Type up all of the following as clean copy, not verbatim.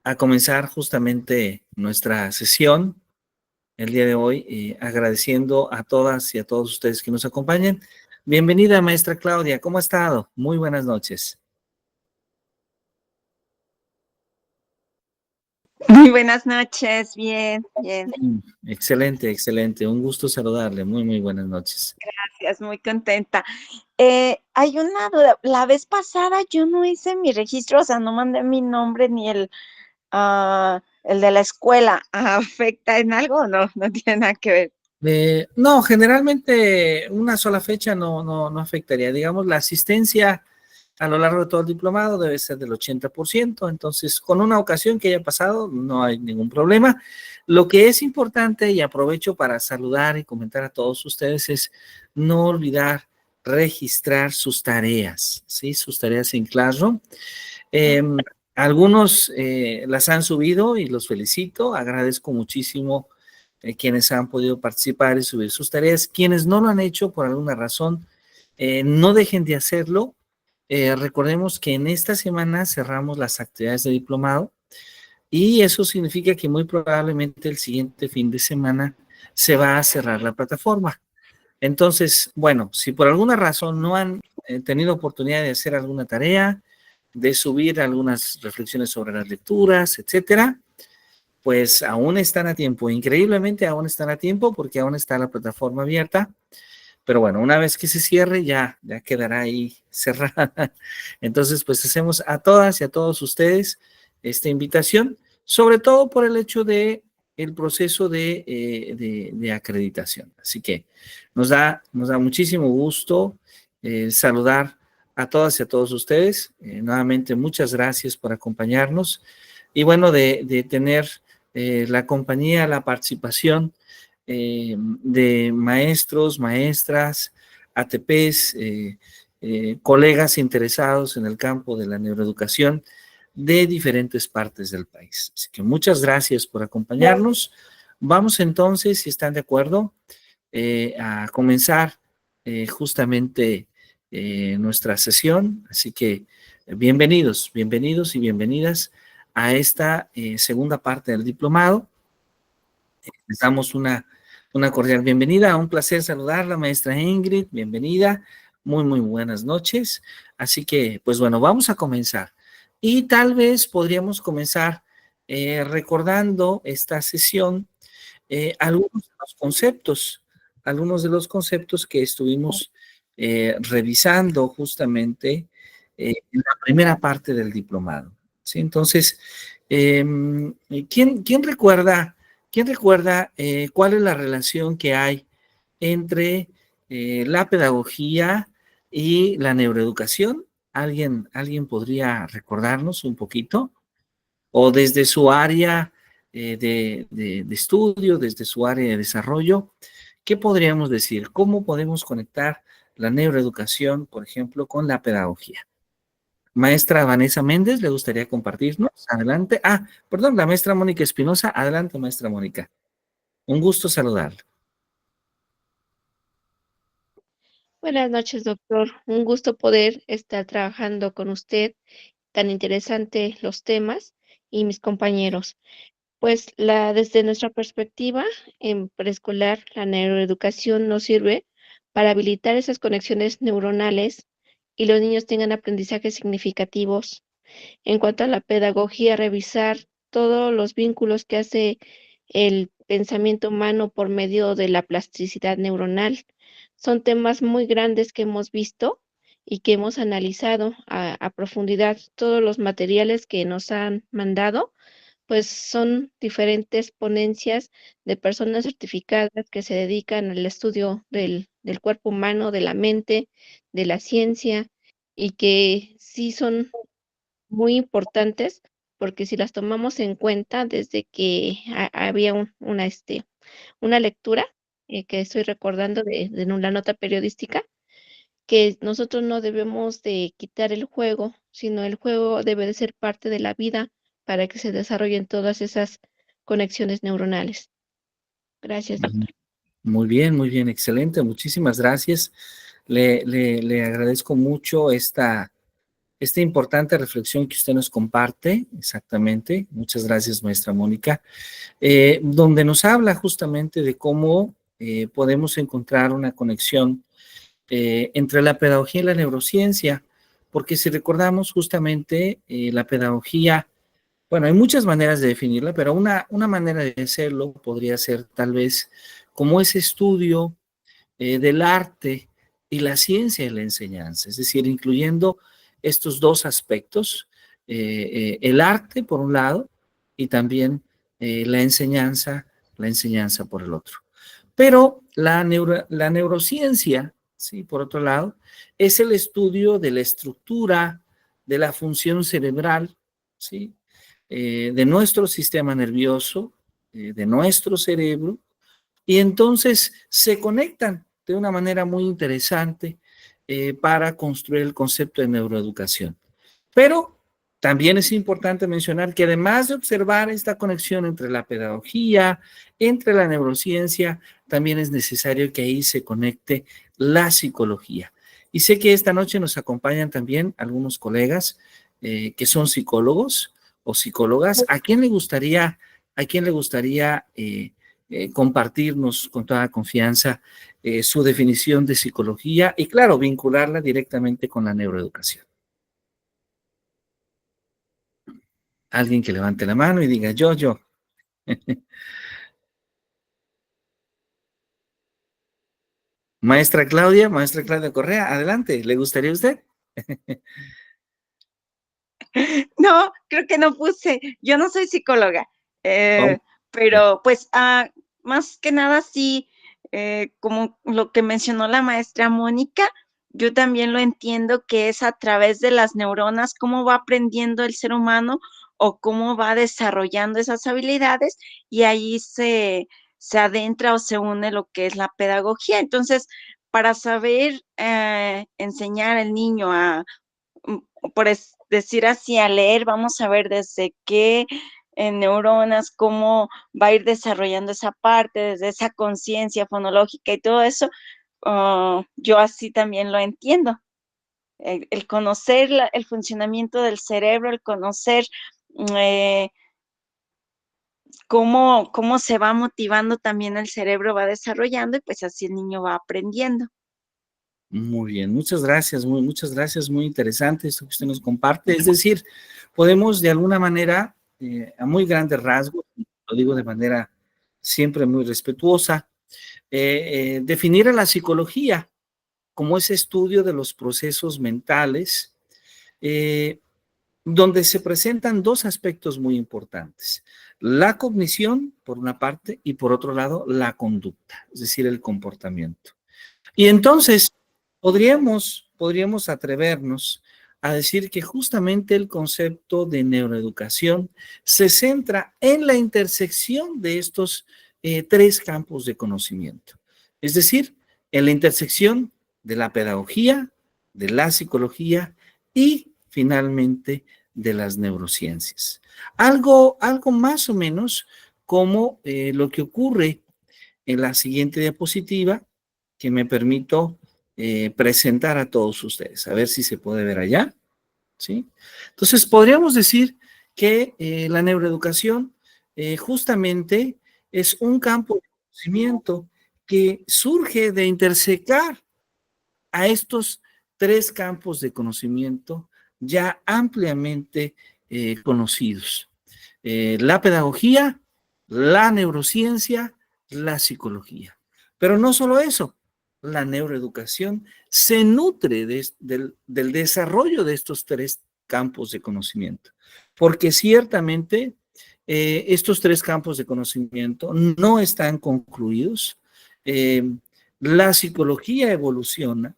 a comenzar justamente nuestra sesión el día de hoy, agradeciendo a todas y a todos ustedes que nos acompañan. Bienvenida, maestra Claudia, ¿cómo ha estado? Muy buenas noches. Muy buenas noches, bien, bien, Excelente, excelente. Un gusto saludarle. Muy buenas noches. gracias, muy contenta. Hay una duda, la vez pasada yo no hice mi registro, o sea, no mandé mi nombre ni el de la escuela. ¿Afecta en algo o no? No tiene nada que ver. No, generalmente una sola fecha no afectaría. Digamos, la asistencia a lo largo de todo el diplomado debe ser del 80%, entonces con una ocasión que haya pasado no hay ningún problema. Lo que es importante, y aprovecho para saludar y comentar a todos ustedes, es no olvidar registrar sus tareas, ¿sí? Sus tareas en Classroom. Eh, Algunos las han subido y los felicito, agradezco muchísimo quienes han podido participar y subir sus tareas. Quienes no lo han hecho por alguna razón, no dejen de hacerlo. Recordemos que en esta semana cerramos las actividades de diplomado y eso significa que muy probablemente el siguiente fin de semana se va a cerrar la plataforma. Entonces, bueno, si por alguna razón no han tenido oportunidad de hacer alguna tarea, de subir algunas reflexiones sobre las lecturas, etcétera, pues aún están a tiempo. Increíblemente aún están a tiempo porque aún está la plataforma abierta. Pero bueno, una vez que se cierre, ya quedará ahí cerrada. Entonces, pues hacemos a todas y a todos ustedes esta invitación, sobre todo por el hecho de el proceso de acreditación. Así que nos da muchísimo gusto saludar a todas y a todos ustedes. Nuevamente, muchas gracias por acompañarnos y bueno, de tener la compañía, la participación de maestros, maestras, ATPs, colegas interesados en el campo de la neuroeducación de diferentes partes del país. Así que muchas gracias por acompañarnos. Vamos entonces, si están de acuerdo, a comenzar justamente nuestra sesión. Así que bienvenidos, bienvenidos y bienvenidas a esta segunda parte del diplomado. Les damos una cordial bienvenida. Un placer saludarla, maestra Ingrid. Bienvenida. Muy buenas noches. Así que, pues bueno, vamos a comenzar. Y tal vez podríamos comenzar recordando esta sesión algunos de los conceptos que estuvimos revisando justamente en la primera parte del diplomado. ¿Sí? Entonces, ¿quién recuerda? ¿Quién recuerda cuál es la relación que hay entre la pedagogía y la neuroeducación? ¿Alguien podría recordarnos un poquito? O desde su área de estudio, desde su área de desarrollo, ¿qué podríamos decir? ¿Cómo podemos conectar la neuroeducación, por ejemplo, con la pedagogía? Maestra Vanessa Méndez, ¿le gustaría compartirnos? Adelante. Perdón, la maestra Mónica Espinosa. Adelante, maestra Mónica. Un gusto saludarla. Buenas noches, doctor. Un gusto poder estar trabajando con usted. Tan interesante los temas y mis compañeros. Pues desde nuestra perspectiva en preescolar, la neuroeducación nos sirve para habilitar esas conexiones neuronales y los niños tengan aprendizajes significativos. En cuanto a la pedagogía, revisar todos los vínculos que hace el pensamiento humano por medio de la plasticidad neuronal. Son temas muy grandes que hemos visto y que hemos analizado a profundidad. Todos los materiales que nos han mandado, pues son diferentes ponencias de personas certificadas que se dedican al estudio del cuerpo humano, de la mente, de la ciencia, y que sí son muy importantes, porque si las tomamos en cuenta desde que había una lectura que estoy recordando de la nota periodística, que nosotros no debemos de quitar el juego, sino el juego debe de ser parte de la vida para que se desarrollen todas esas conexiones neuronales. Gracias, doctor. Muy bien, excelente. Muchísimas gracias. Le agradezco mucho esta importante reflexión que usted nos comparte, exactamente, muchas gracias, maestra Mónica, donde nos habla justamente de cómo podemos encontrar una conexión entre la pedagogía y la neurociencia, porque si recordamos justamente la pedagogía, bueno, hay muchas maneras de definirla, pero una manera de hacerlo podría ser tal vez como ese estudio del arte y la ciencia de la enseñanza, es decir, incluyendo estos dos aspectos, el arte por un lado y también la enseñanza por el otro. Pero la neurociencia, ¿sí? Por otro lado, es el estudio de la estructura, de la función cerebral, ¿sí? De nuestro sistema nervioso, de nuestro cerebro, y entonces se conectan de una manera muy interesante para construir el concepto de neuroeducación. Pero también es importante mencionar que además de observar esta conexión entre la pedagogía, entre la neurociencia, también es necesario que ahí se conecte la psicología. Y sé que esta noche nos acompañan también algunos colegas que son psicólogos o psicólogas. A quién le gustaría compartirnos con toda confianza su definición de psicología y, claro, vincularla directamente con la neuroeducación? Alguien que levante la mano y diga yo. Maestra Claudia Correa, adelante, ¿le gustaría a usted? No, creo que no puse. Yo no soy psicóloga, Oh, pero pues más que nada sí, como lo que mencionó la maestra Mónica, yo también lo entiendo que es a través de las neuronas cómo va aprendiendo el ser humano o cómo va desarrollando esas habilidades y ahí se adentra o se une lo que es la pedagogía. Entonces, para saber enseñar al niño a decir así, a leer, vamos a ver desde qué neuronas, cómo va a ir desarrollando esa parte, desde esa conciencia fonológica y todo eso, yo así también lo entiendo. El conocer el funcionamiento del cerebro, el conocer eh, cómo se va motivando también el cerebro, va desarrollando y pues así el niño va aprendiendo. muy bien, muchas gracias, muy interesante esto que usted nos comparte. Es decir, podemos de alguna manera, a muy grandes rasgos, lo digo de manera siempre muy respetuosa, definir a la psicología como ese estudio de los procesos mentales, eh, donde se presentan dos aspectos muy importantes: la cognición, por una parte, y por otro lado, la conducta, es decir, el comportamiento. Y entonces podríamos atrevernos a decir que justamente el concepto de neuroeducación se centra en la intersección de estos tres campos de conocimiento. Es decir, en la intersección de la pedagogía, de la psicología y finalmente de las neurociencias. Algo más o menos como lo que ocurre en la siguiente diapositiva, que me permito presentar a todos ustedes. A ver si se puede ver allá, ¿sí? Entonces, podríamos decir que la neuroeducación justamente es un campo de conocimiento que surge de intersecar a estos tres campos de conocimiento ya ampliamente conocidos: la pedagogía, la neurociencia, la psicología. Pero no solo eso, la neuroeducación se nutre del desarrollo de estos tres campos de conocimiento, porque ciertamente estos tres campos de conocimiento no están concluidos. Eh, la psicología evoluciona,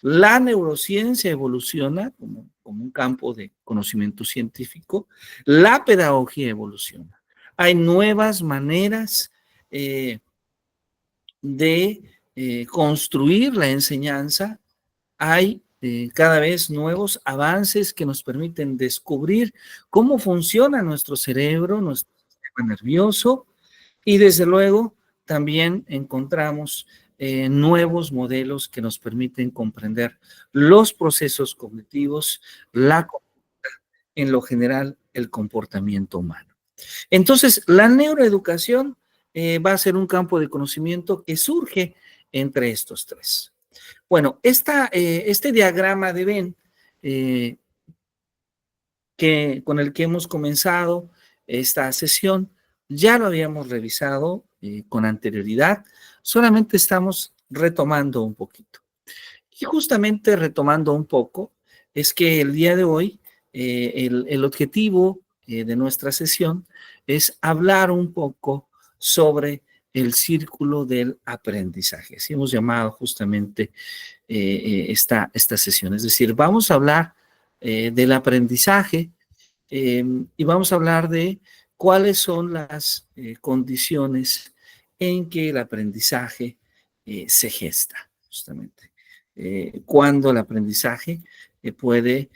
la neurociencia evoluciona como un campo de conocimiento científico, la pedagogía evoluciona. Hay nuevas maneras de construir la enseñanza, hay cada vez nuevos avances que nos permiten descubrir cómo funciona nuestro cerebro, nuestro sistema nervioso, y desde luego también encontramos nuevos modelos que nos permiten comprender los procesos cognitivos, la conducta, en lo general, el comportamiento humano. Entonces, la neuroeducación va a ser un campo de conocimiento que surge entre estos tres. Bueno, este diagrama de Venn con el que hemos comenzado esta sesión, ya lo habíamos revisado con anterioridad, solamente estamos retomando un poquito. Y justamente retomando un poco, es que el día de hoy el objetivo de nuestra sesión es hablar un poco sobre el círculo del aprendizaje. Así hemos llamado justamente esta sesión. Es decir, vamos a hablar del aprendizaje y vamos a hablar de cuáles son las condiciones en que el aprendizaje se gesta, justamente. Cuando el aprendizaje puede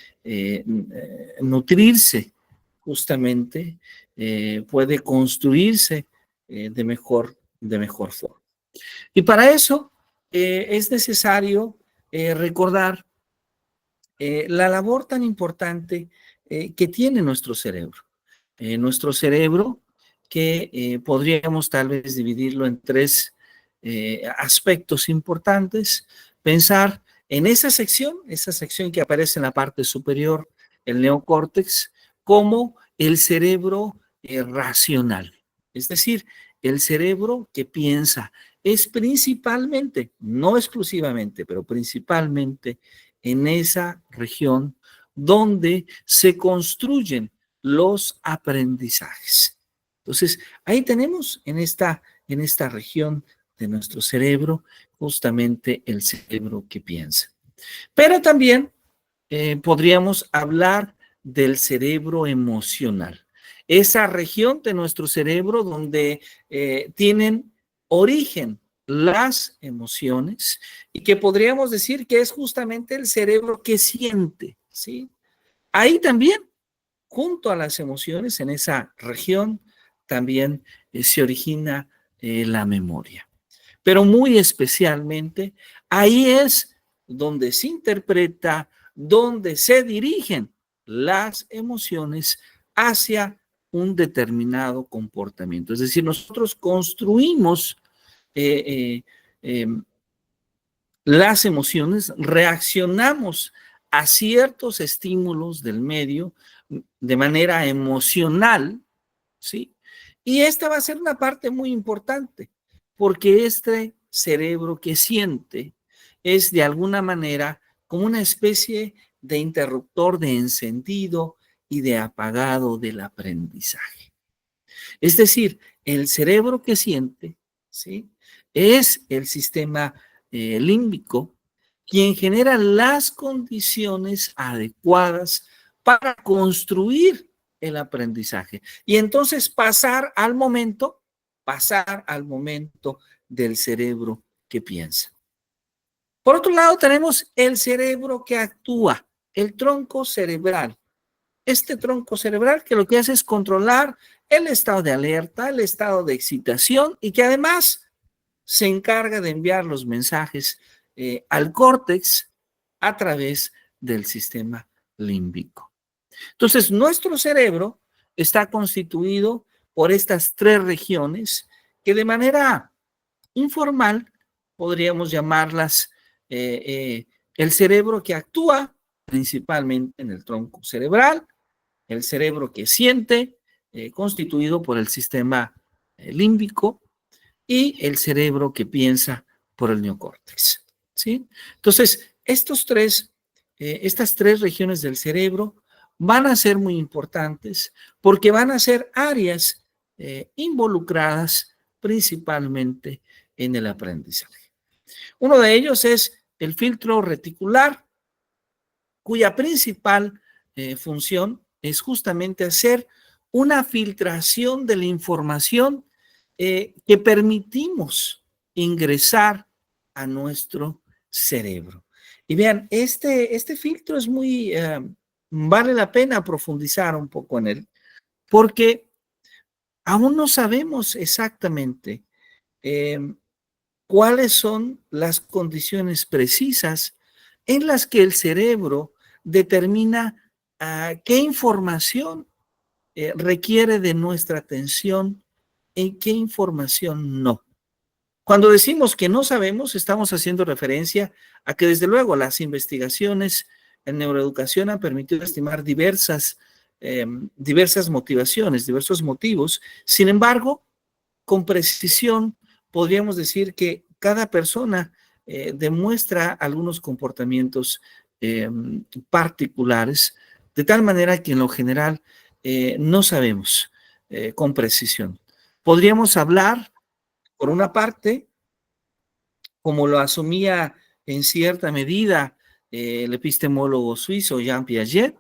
nutrirse, justamente, puede construirse de mejor forma. Y para eso es necesario recordar la labor tan importante que tiene nuestro cerebro. Nuestro cerebro, que podríamos tal vez dividirlo en tres aspectos importantes, pensar en esa sección que aparece en la parte superior, el neocórtex, como el cerebro racional, es decir, el cerebro que piensa. Es principalmente, no exclusivamente, pero principalmente en esa región donde se construyen los aprendizajes. Entonces, ahí tenemos en esta región de nuestro cerebro justamente el cerebro que piensa. Pero también podríamos hablar del cerebro emocional, esa región de nuestro cerebro donde tienen origen las emociones y que podríamos decir que es justamente el cerebro que siente, ¿sí? Ahí también, junto a las emociones, en esa región, también se origina la memoria. Pero muy especialmente, ahí es donde se interpreta, donde se dirigen las emociones hacia un determinado comportamiento. Es decir, nosotros construimos las emociones, reaccionamos a ciertos estímulos del medio de manera emocional, ¿sí? Y esta va a ser una parte muy importante, porque este cerebro que siente es de alguna manera como una especie de interruptor de encendido y de apagado del aprendizaje. Es decir, el cerebro que siente, ¿sí? Es el sistema límbico quien genera las condiciones adecuadas para construir el aprendizaje. Y entonces pasar al momento del cerebro que piensa. Por otro lado, tenemos el cerebro que actúa, el tronco cerebral. Este tronco cerebral que lo que hace es controlar el estado de alerta, el estado de excitación y que además se encarga de enviar los mensajes al córtex a través del sistema límbico. Entonces, nuestro cerebro está constituido por estas tres regiones que de manera informal podríamos llamarlas el cerebro que actúa principalmente en el tronco cerebral, el cerebro que siente, constituido por el sistema límbico, y el cerebro que piensa por el neocórtex, ¿sí? Entonces, estas tres regiones del cerebro van a ser muy importantes porque van a ser áreas involucradas principalmente en el aprendizaje. Uno de ellos es el filtro reticular, cuya principal función es justamente hacer una filtración de la información que permitimos ingresar a nuestro cerebro. Y vean, este filtro es vale la pena profundizar un poco en él, porque aún no sabemos exactamente cuáles son las condiciones precisas en las que el cerebro determina qué información requiere de nuestra atención y qué información no. Cuando decimos que no sabemos, estamos haciendo referencia a que desde luego las investigaciones en neuroeducación han permitido estimar diversas motivaciones, diversos motivos. Sin embargo, con precisión podríamos decir que cada persona demuestra algunos comportamientos particulares, de tal manera que en lo general no sabemos con precisión. Podríamos hablar, por una parte, como lo asumía en cierta medida el epistemólogo suizo Jean Piaget,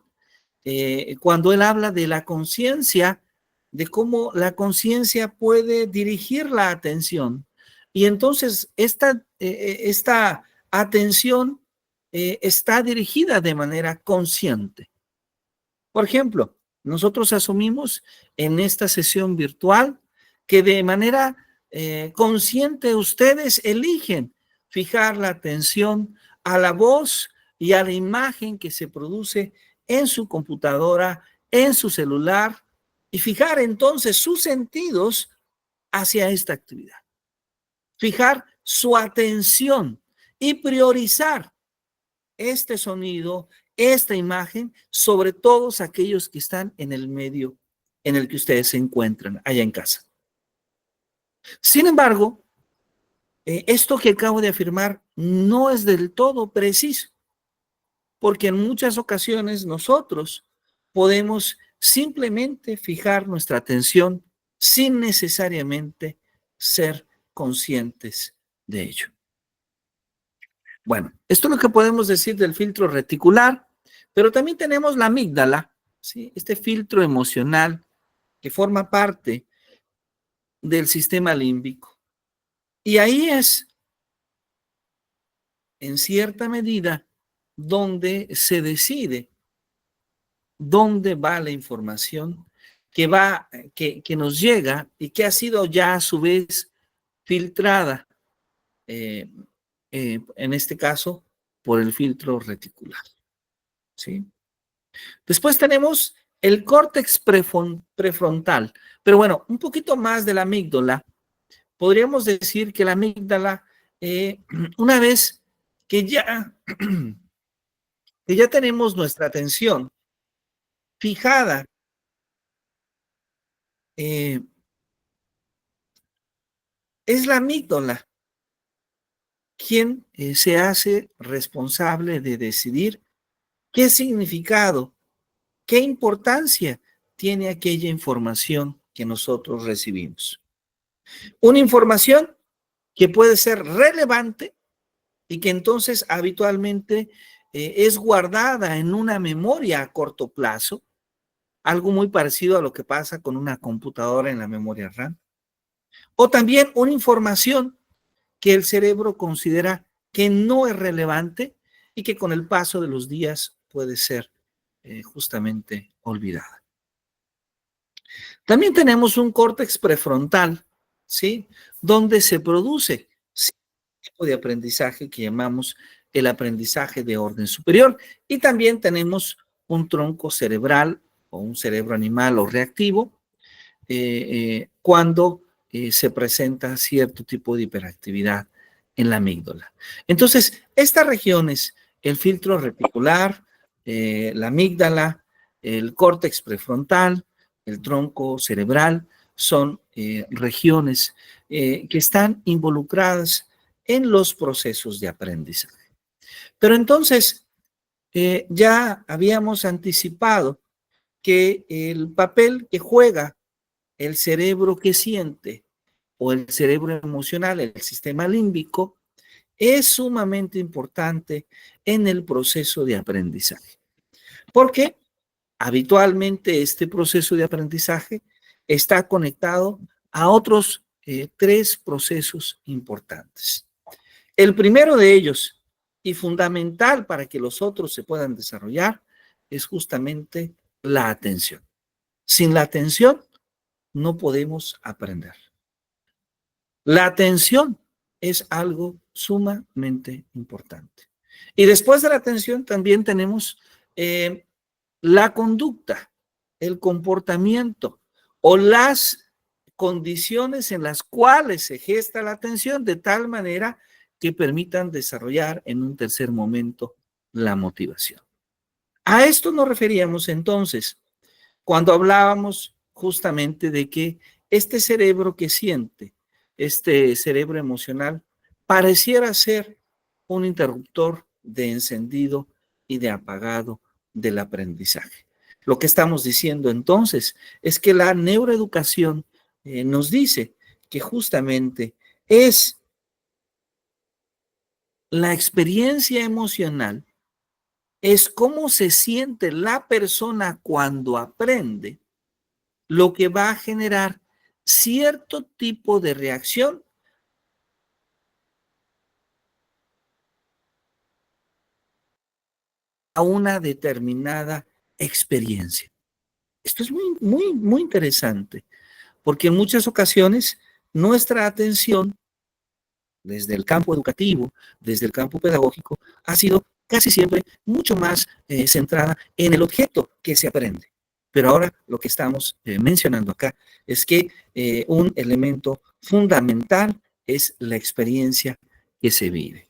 cuando él habla de la conciencia, de cómo la conciencia puede dirigir la atención. Y entonces esta atención está dirigida de manera consciente. Por ejemplo, nosotros asumimos en esta sesión virtual que de manera consciente ustedes eligen fijar la atención a la voz y a la imagen que se produce en su computadora, en su celular, y fijar entonces sus sentidos hacia esta actividad. Fijar su atención y priorizar este sonido, esta imagen, sobre todos aquellos que están en el medio en el que ustedes se encuentran allá en casa. Sin embargo, esto que acabo de afirmar no es del todo preciso, porque en muchas ocasiones nosotros podemos simplemente fijar nuestra atención sin necesariamente ser conscientes de ello. Bueno, esto es lo que podemos decir del filtro reticular, pero también tenemos la amígdala, ¿sí? Este filtro emocional que forma parte del sistema límbico. Y ahí es, en cierta medida, donde se decide dónde va la información que nos llega y que ha sido ya a su vez filtrada, en este caso, por el filtro reticular. ¿Sí? Después tenemos el córtex prefrontal, pero bueno, un poquito más de la amígdala. Podríamos decir que la amígdala, una vez que ya, que ya tenemos nuestra atención fijada es la amígdala quien se hace responsable de decidir qué significado, qué importancia tiene aquella información que nosotros recibimos. Una información que puede ser relevante y que entonces habitualmente es guardada en una memoria a corto plazo, algo muy parecido a lo que pasa con una computadora en la memoria RAM. O también una información que el cerebro considera que no es relevante y que con el paso de los días puede ser justamente olvidada. También tenemos un córtex prefrontal, ¿sí? Donde se produce tipo de aprendizaje que llamamos el aprendizaje de orden superior. Y también tenemos un tronco cerebral o un cerebro animal o reactivo cuando se presenta cierto tipo de hiperactividad en la amígdala. Entonces, estas regiones, el filtro reticular, la amígdala, el córtex prefrontal, el tronco cerebral, son regiones que están involucradas en los procesos de aprendizaje. Pero entonces, ya habíamos anticipado que el papel que juega el cerebro que siente o el cerebro emocional, el sistema límbico, es sumamente importante en el proceso de aprendizaje. Porque habitualmente este proceso de aprendizaje está conectado a otros tres procesos importantes. El primero de ellos, y fundamental para que los otros se puedan desarrollar, es justamente la atención. Sin la atención, no podemos aprender. La atención es algo sumamente importante. Y después de la atención también tenemos la conducta, el comportamiento o las condiciones en las cuales se gesta la atención de tal manera que permitan desarrollar en un tercer momento la motivación. A esto nos referíamos entonces cuando hablábamos justamente de que este cerebro que siente, este cerebro emocional, pareciera ser un interruptor de encendido y de apagado del aprendizaje. Lo que estamos diciendo entonces es que la neuroeducación nos dice que justamente es la experiencia emocional, es cómo se siente la persona cuando aprende, lo que va a generar cierto tipo de reacción a una determinada experiencia. Esto es muy interesante, porque en muchas ocasiones nuestra atención desde el campo educativo, desde el campo pedagógico, ha sido casi siempre mucho más centrada en el objeto que se aprende. Pero ahora lo que estamos mencionando acá es que un elemento fundamental es la experiencia que se vive.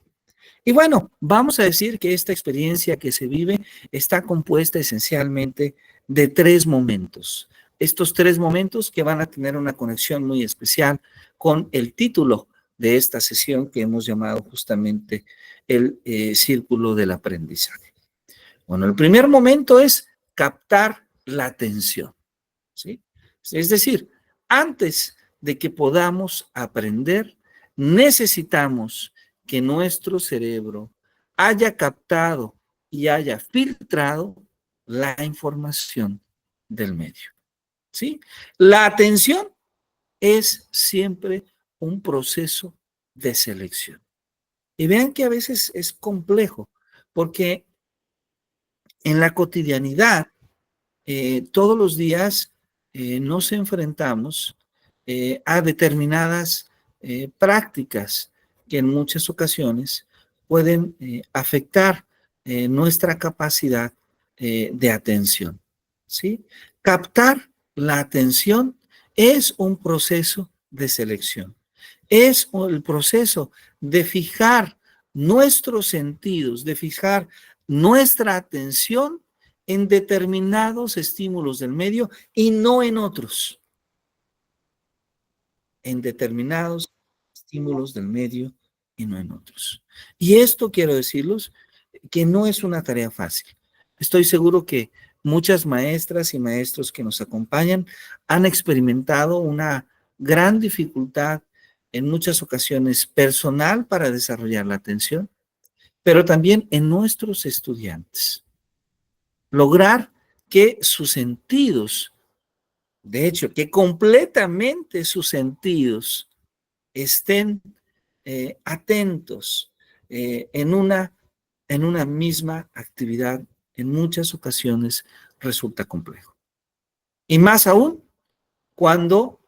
Y bueno, vamos a decir que esta experiencia que se vive está compuesta esencialmente de 3 momentos. Estos 3 momentos que van a tener una conexión muy especial con el título de esta sesión que hemos llamado justamente el círculo del aprendizaje. Bueno, el primer momento es captar la atención, ¿sí? Es decir, antes de que podamos aprender, necesitamos que nuestro cerebro haya captado y haya filtrado la información del medio, ¿sí? La atención es siempre un proceso de selección. Y vean que a veces es complejo, porque en la cotidianidad, todos los días nos enfrentamos a determinadas prácticas que en muchas ocasiones pueden afectar nuestra capacidad de atención, ¿sí? Captar la atención es un proceso de selección, es el proceso de fijar nuestros sentidos, de fijar nuestra atención en determinados estímulos del medio y no en otros, en determinados estímulos del medio y no en otros. Y esto quiero decirles que no es una tarea fácil. Estoy seguro que muchas maestras y maestros que nos acompañan han experimentado una gran dificultad en muchas ocasiones personal para desarrollar la atención, pero también en nuestros estudiantes. Lograr que sus sentidos, de hecho, que completamente sus sentidos estén atentos en una misma actividad, en muchas ocasiones resulta complejo. Y más aún cuando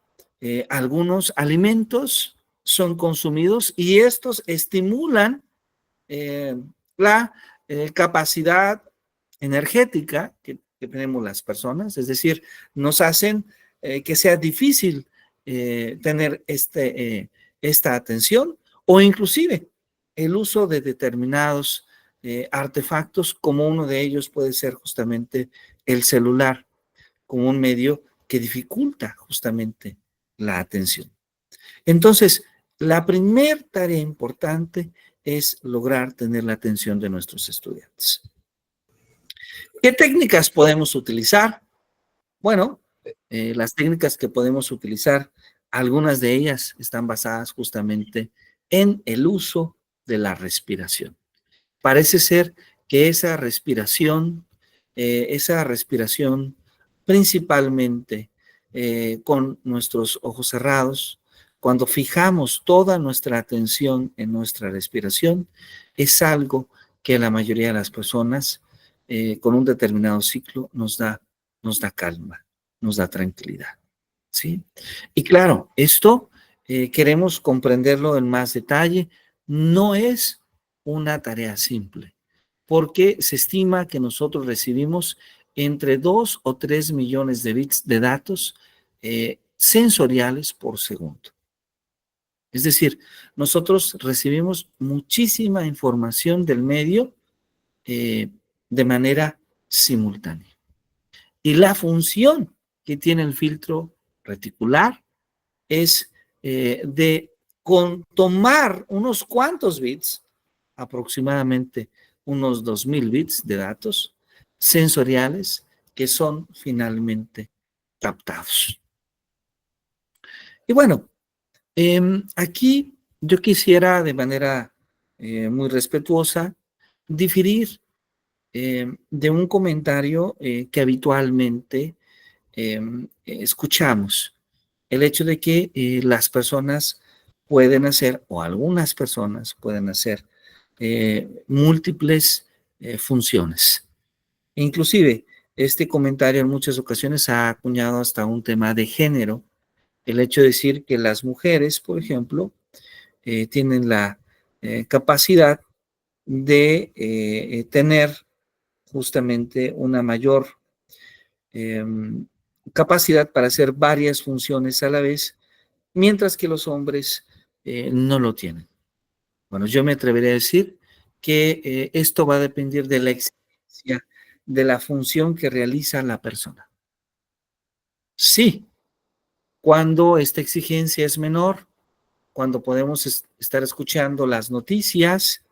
algunos alimentos son consumidos y estos estimulan la capacidad energética que tenemos las personas, es decir, nos hacen que sea difícil tener esta atención o inclusive el uso de determinados artefactos, como uno de ellos puede ser justamente el celular, como un medio que dificulta justamente la atención. Entonces, la primera tarea importante es lograr tener la atención de nuestros estudiantes. ¿Qué técnicas podemos utilizar? Bueno, las técnicas que podemos utilizar, algunas de ellas están basadas justamente en el uso de la respiración. Parece ser que esa respiración principalmente con nuestros ojos cerrados, cuando fijamos toda nuestra atención en nuestra respiración, es algo que la mayoría de las personas con un determinado ciclo nos da calma, nos da tranquilidad, ¿sí? Y claro, esto queremos comprenderlo en más detalle. No es una tarea simple, porque se estima que nosotros recibimos entre 2 o 3 millones de bits de datos sensoriales por segundo. Es decir, nosotros recibimos muchísima información del medio de manera simultánea. Y la función que tiene el filtro reticular es tomar unos cuantos bits, aproximadamente unos 2000 bits de datos sensoriales que son finalmente captados. Y bueno, aquí yo quisiera de manera muy respetuosa diferir de un comentario que habitualmente escuchamos. El hecho de que las personas pueden hacer, o algunas personas pueden hacer, múltiples funciones. Inclusive, este comentario en muchas ocasiones ha acuñado hasta un tema de género. El hecho de decir que las mujeres, por ejemplo, tienen la capacidad de tener justamente una mayor capacidad para hacer varias funciones a la vez, mientras que los hombres no lo tienen. Bueno, yo me atrevería a decir que esto va a depender de la exigencia de la función que realiza la persona. Sí, cuando esta exigencia es menor, cuando podemos estar escuchando las noticias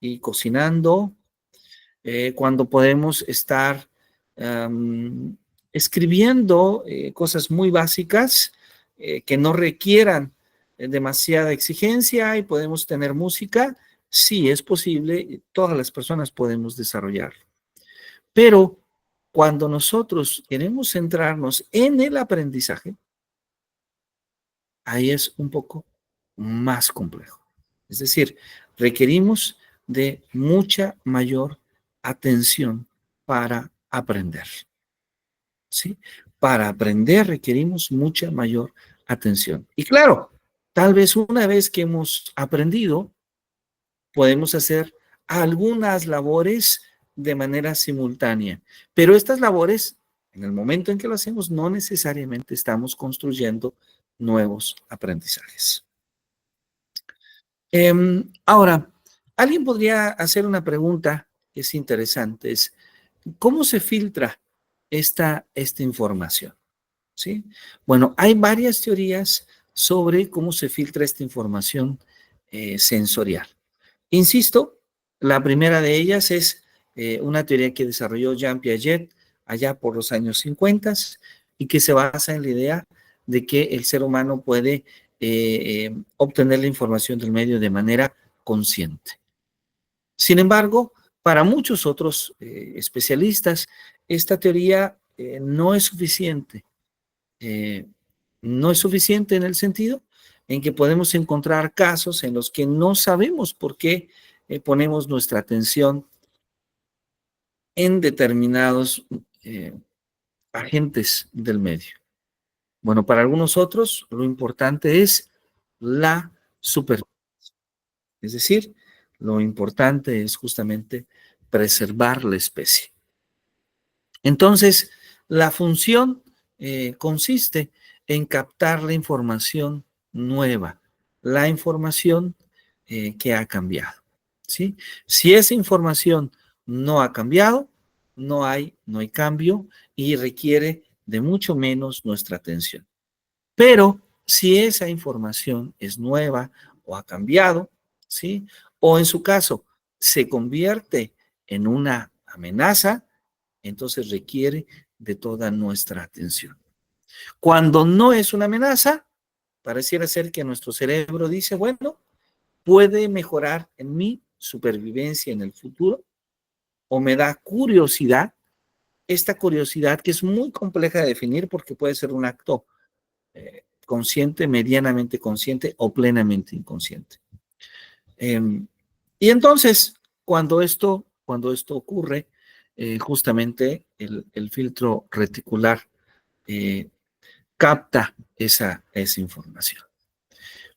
y cocinando, cuando podemos estar escribiendo cosas muy básicas que no requieran demasiada exigencia y podemos tener música, sí es posible, todas las personas podemos desarrollarlo. Pero cuando nosotros queremos centrarnos en el aprendizaje, ahí es un poco más complejo. Es decir, requerimos de mucha mayor atención para aprender. ¿Sí? Para aprender requerimos mucha mayor atención. Y claro, tal vez una vez que hemos aprendido, podemos hacer algunas labores de manera simultánea, pero estas labores, en el momento en que lo hacemos, no necesariamente estamos construyendo nuevos aprendizajes. Ahora, alguien podría hacer una pregunta que es interesante, es ¿cómo se filtra esta información? ¿Sí? Bueno, hay varias teorías sobre cómo se filtra esta información sensorial. Insisto, la primera de ellas es una teoría que desarrolló Jean Piaget allá por los años 50 y que se basa en la idea de que el ser humano puede obtener la información del medio de manera consciente. Sin embargo, para muchos otros especialistas, esta teoría no es suficiente. No es suficiente en el sentido en que podemos encontrar casos en los que no sabemos por qué ponemos nuestra atención en determinados agentes del medio. Bueno, para algunos otros lo importante es la supervivencia. Es decir, lo importante es justamente preservar la especie. Entonces, la función consiste en captar la información nueva, la información que ha cambiado. ¿Sí? Si esa información no ha cambiado, no hay cambio y requiere de mucho menos nuestra atención. Pero si esa información es nueva o ha cambiado, ¿sí? O en su caso se convierte en una amenaza, entonces requiere de toda nuestra atención. Cuando no es una amenaza, pareciera ser que nuestro cerebro dice, bueno, puede mejorar en mi supervivencia en el futuro, o me da curiosidad, esta curiosidad que es muy compleja de definir porque puede ser un acto consciente, medianamente consciente o plenamente inconsciente. Y entonces, cuando esto ocurre, justamente el filtro reticular capta esa información.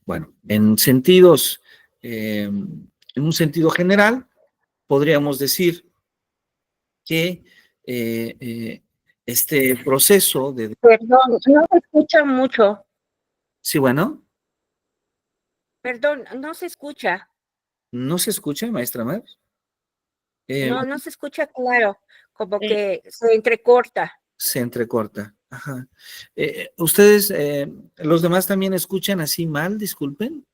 Bueno, en sentidos, en un sentido general, podríamos decir que este proceso de... Perdón, no se escucha mucho. Sí, bueno, Perdón, no se escucha. ¿no se escucha, maestra Mar? No se escucha claro, como Eh, que se entrecorta. Se entrecorta. Ajá. ¿Ustedes, los demás también escuchan así mal? Disculpen.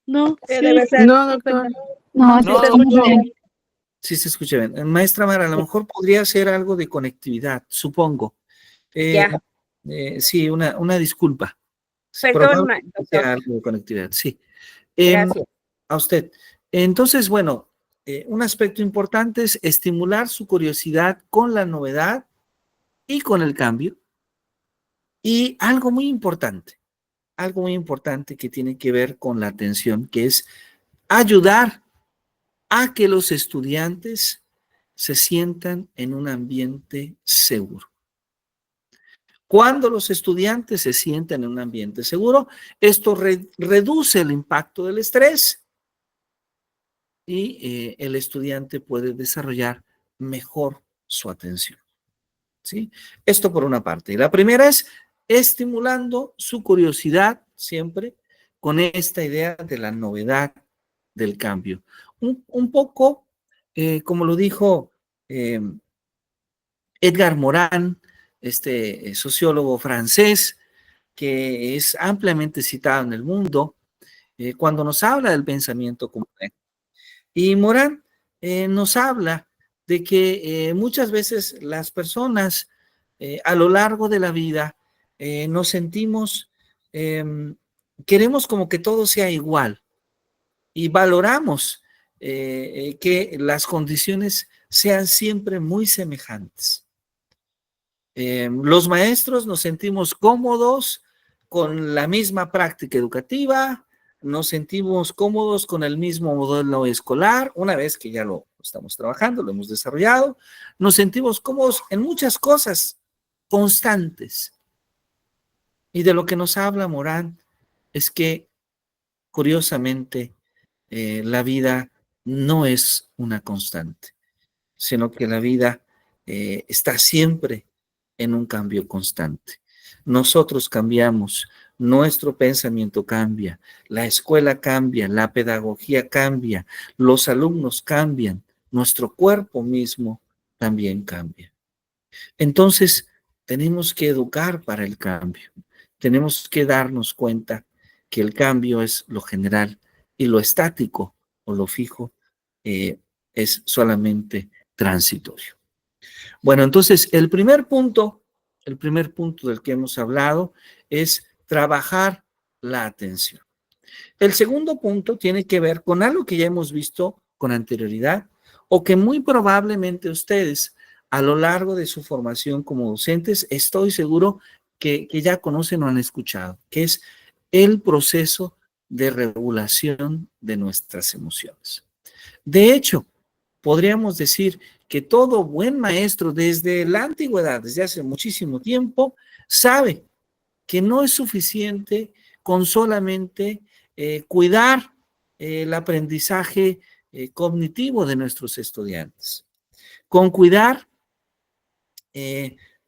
No, Sí, sí, debe ser. No, doctor. No, Sí, se escucha bien. Sí se escucha bien. Maestra Mara, a lo mejor podría ser algo de conectividad, supongo. Eh, Ya. sí, una disculpa. Perdón, Probablemente doctor. sea algo de conectividad, sí. Em, Gracias. a usted. Entonces, bueno, un aspecto importante es estimular su curiosidad con la novedad y con el cambio. Y algo muy importante que tiene que ver con la atención, que es ayudar a que los estudiantes se sientan en un ambiente seguro. Cuando los estudiantes se sientan en un ambiente seguro, esto reduce el impacto del estrés y el estudiante puede desarrollar mejor su atención. ¿Sí? Esto por una parte. Y la primera es estimulando su curiosidad siempre con esta idea de la novedad del cambio. Un poco, como lo dijo Edgar Morin, este sociólogo francés, que es ampliamente citado en el mundo, cuando nos habla del pensamiento común. Y Morin nos habla de que muchas veces las personas a lo largo de la vida nos sentimos, queremos como que todo sea igual y valoramos que las condiciones sean siempre muy semejantes. Los maestros nos sentimos cómodos con la misma práctica educativa, nos sentimos cómodos con el mismo modelo escolar, una vez que ya lo estamos trabajando, lo hemos desarrollado, nos sentimos cómodos en muchas cosas constantes. Y de lo que nos habla Morán es que, curiosamente, la vida no es una constante, sino que la vida está siempre en un cambio constante. Nosotros cambiamos, nuestro pensamiento cambia, la escuela cambia, la pedagogía cambia, los alumnos cambian, nuestro cuerpo mismo también cambia. Entonces, tenemos que educar para el cambio. Tenemos que darnos cuenta que el cambio es lo general y lo estático o lo fijo es solamente transitorio. Bueno, entonces el primer punto del que hemos hablado es trabajar la atención. El segundo punto tiene que ver con algo que ya hemos visto con anterioridad o que muy probablemente ustedes a lo largo de su formación como docentes, estoy seguro que ya conocen o han escuchado, que es el proceso de regulación de nuestras emociones. De hecho, podríamos decir que todo buen maestro desde la antigüedad, desde hace muchísimo tiempo, sabe que no es suficiente con solamente cuidar el aprendizaje cognitivo de nuestros estudiantes. Con cuidar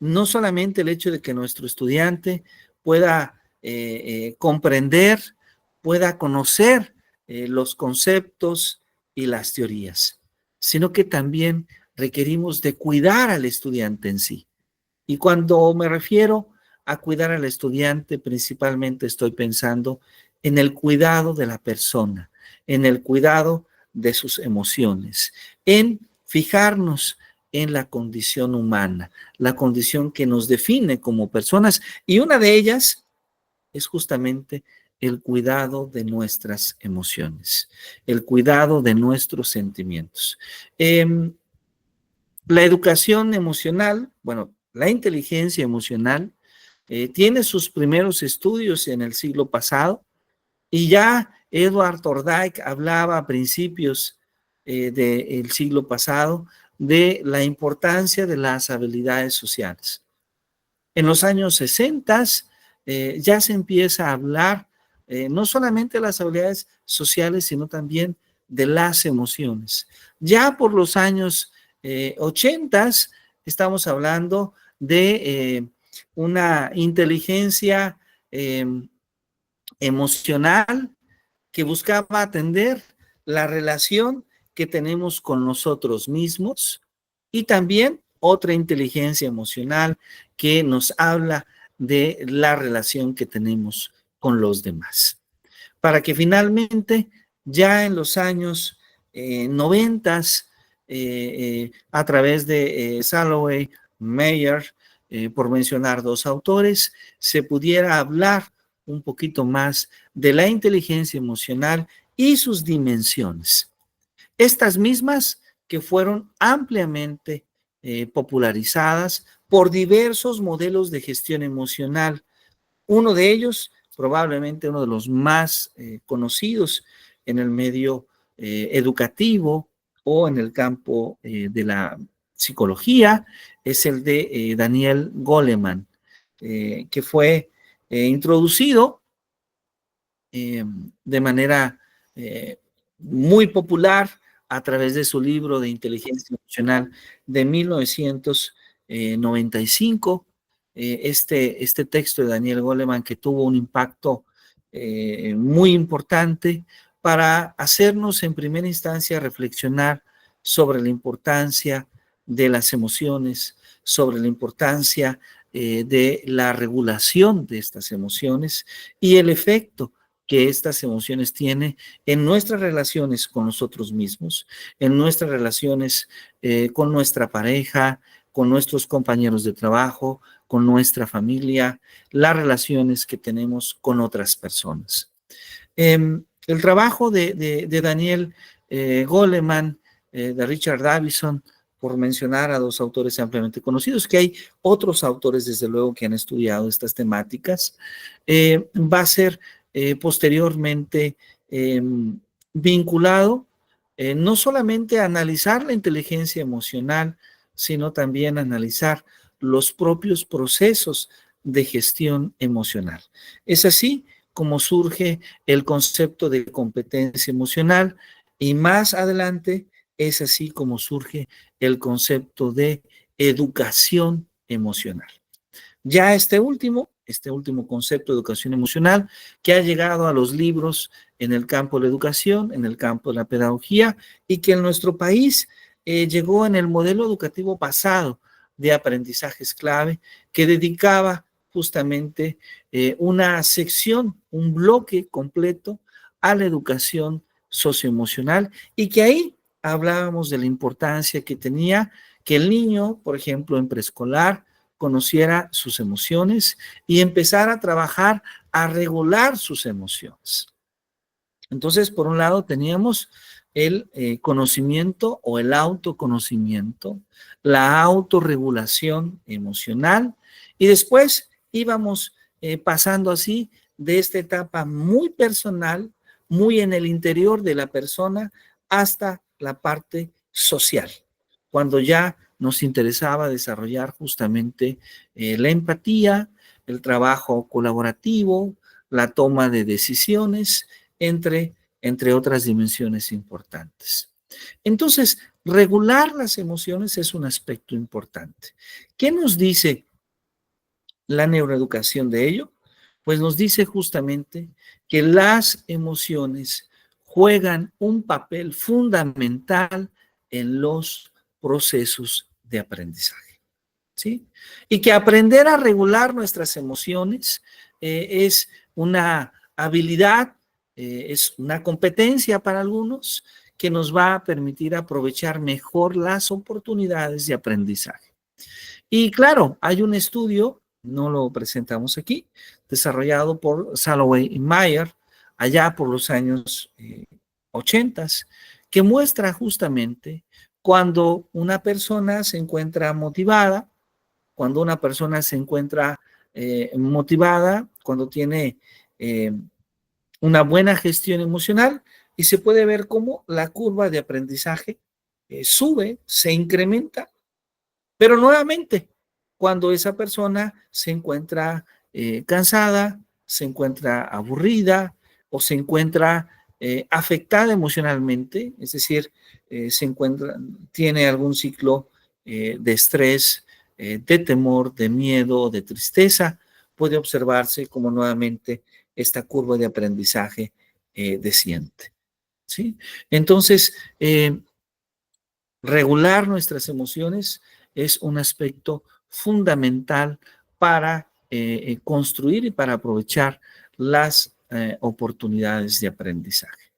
no solamente el hecho de que nuestro estudiante pueda comprender, pueda conocer los conceptos y las teorías, sino que también requerimos de cuidar al estudiante en sí. Y cuando me refiero a cuidar al estudiante, principalmente estoy pensando en el cuidado de la persona, en el cuidado de sus emociones, en fijarnos en la condición humana, la condición que nos define como personas, y una de ellas es justamente el cuidado de nuestras emociones, el cuidado de nuestros sentimientos. La educación emocional, bueno, la inteligencia emocional, tiene sus primeros estudios en el siglo pasado y ya Edward Thorndike hablaba a principios del siglo pasado de la importancia de las habilidades sociales. En los años 60 ya se empieza a hablar no solamente las habilidades sociales, sino también de las emociones. Ya por los años 80 estamos hablando de una inteligencia emocional que buscaba atender la relación que tenemos con nosotros mismos y también otra inteligencia emocional que nos habla de la relación que tenemos con los demás. Para que finalmente, ya en los años 90, a través de Salovey, Mayer, por mencionar dos autores, se pudiera hablar un poquito más de la inteligencia emocional y sus dimensiones. Estas mismas que fueron ampliamente popularizadas por diversos modelos de gestión emocional. Uno de ellos, probablemente uno de los más conocidos en el medio educativo o en el campo de la psicología, es el de Daniel Goleman, que fue introducido de manera muy popular a través de su libro de inteligencia emocional de 1995. Este texto de Daniel Goleman, que tuvo un impacto muy importante para hacernos en primera instancia reflexionar sobre la importancia de las emociones, sobre la importancia de la regulación de estas emociones y el efecto que estas emociones tienen en nuestras relaciones con nosotros mismos, en nuestras relaciones con nuestra pareja, con nuestros compañeros de trabajo, con nuestra familia, las relaciones que tenemos con otras personas. El trabajo de Daniel Goleman, de Richard Davidson, por mencionar a dos autores ampliamente conocidos, que hay otros autores, desde luego, que han estudiado estas temáticas, va a ser posteriormente vinculado no solamente a analizar la inteligencia emocional, sino también a analizar los propios procesos de gestión emocional. Es así como surge el concepto de competencia emocional y más adelante es así como surge el concepto de educación emocional. Ya este último concepto de educación emocional que ha llegado a los libros en el campo de la educación, en el campo de la pedagogía y que en nuestro país llegó en el modelo educativo pasado de aprendizajes clave que dedicaba justamente una sección, un bloque completo a la educación socioemocional y que ahí hablábamos de la importancia que tenía que el niño, por ejemplo, en preescolar, conociera sus emociones y empezara a trabajar a regular sus emociones. Entonces, por un lado, teníamos el conocimiento o el autoconocimiento, la autorregulación emocional, y después íbamos pasando así de esta etapa muy personal, muy en el interior de la persona, hasta la parte social, cuando ya nos interesaba desarrollar justamente la empatía, el trabajo colaborativo, la toma de decisiones, entre otras dimensiones importantes. Entonces, regular las emociones es un aspecto importante. ¿Qué nos dice la neuroeducación de ello? Pues nos dice justamente que las emociones juegan un papel fundamental en los procesos de aprendizaje, ¿sí? Y que aprender a regular nuestras emociones es una habilidad, es una competencia para algunos que nos va a permitir aprovechar mejor las oportunidades de aprendizaje. Y claro, hay un estudio, no lo presentamos aquí, desarrollado por Salovey y Mayer, allá por los años 80, que muestra justamente cuando una persona se encuentra motivada, cuando una persona se encuentra motivada, cuando tiene una buena gestión emocional, y se puede ver cómo la curva de aprendizaje sube, se incrementa, pero nuevamente, cuando esa persona se encuentra cansada, se encuentra aburrida o se encuentra afectada emocionalmente, es decir, tiene algún ciclo de estrés, de temor, de miedo, de tristeza, puede observarse como nuevamente esta curva de aprendizaje desciende. ¿Sí? Entonces, regular nuestras emociones es un aspecto fundamental para construir y para aprovechar las oportunidades de aprendizaje.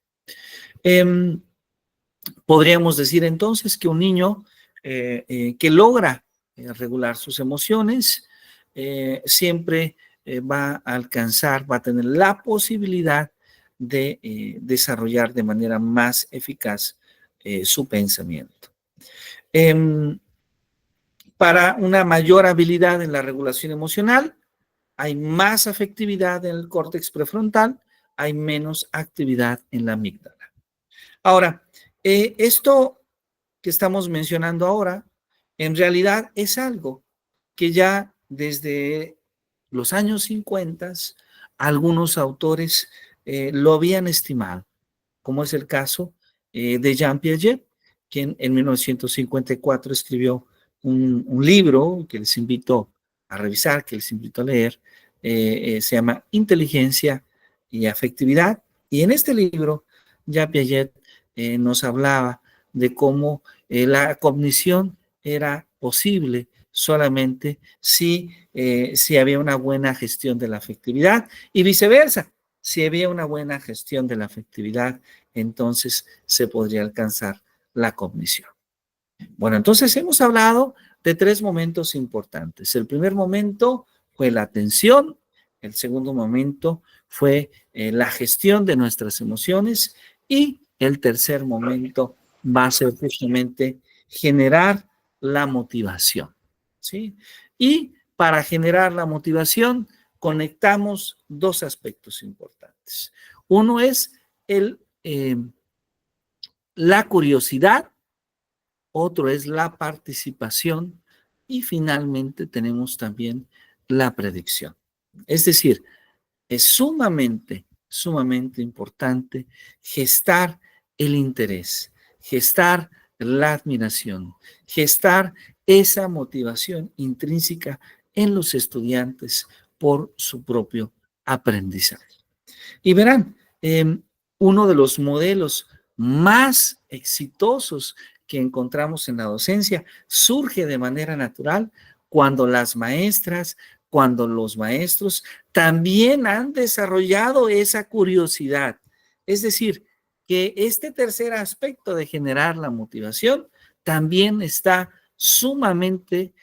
Podríamos decir entonces que un niño que logra regular sus emociones siempre va a alcanzar, va a tener la posibilidad de desarrollar de manera más eficaz su pensamiento. Para una mayor habilidad en la regulación emocional, hay más afectividad en el córtex prefrontal, hay menos actividad en la amígdala. Ahora, esto que estamos mencionando ahora, en realidad es algo que ya desde los años 50 algunos autores lo habían estimado, como es el caso de Jean Piaget, quien en 1954 escribió un libro que les invito a revisar, que les invito a leer, se llama Inteligencia y Afectividad, y en este libro Jean Piaget nos hablaba de cómo la cognición era posible solamente si había una buena gestión de la afectividad y viceversa. Si había una buena gestión de la afectividad, entonces se podría alcanzar la cognición. Bueno, entonces hemos hablado de 3 momentos importantes. El primer momento fue la atención, el segundo momento fue la gestión de nuestras emociones y el tercer momento va a ser justamente generar la motivación, ¿sí? Y para generar la motivación conectamos 2 aspectos importantes. Uno es la curiosidad, otro es la participación y finalmente tenemos también la predicción. Es decir, es sumamente importante gestar el interés, gestar la admiración, gestar esa motivación intrínseca en los estudiantes por su propio aprendizaje. Y verán, uno de los modelos más exitosos que encontramos en la docencia surge de manera natural cuando las maestras, cuando los maestros también han desarrollado esa curiosidad. Es decir, que este tercer aspecto de generar la motivación también está sumamente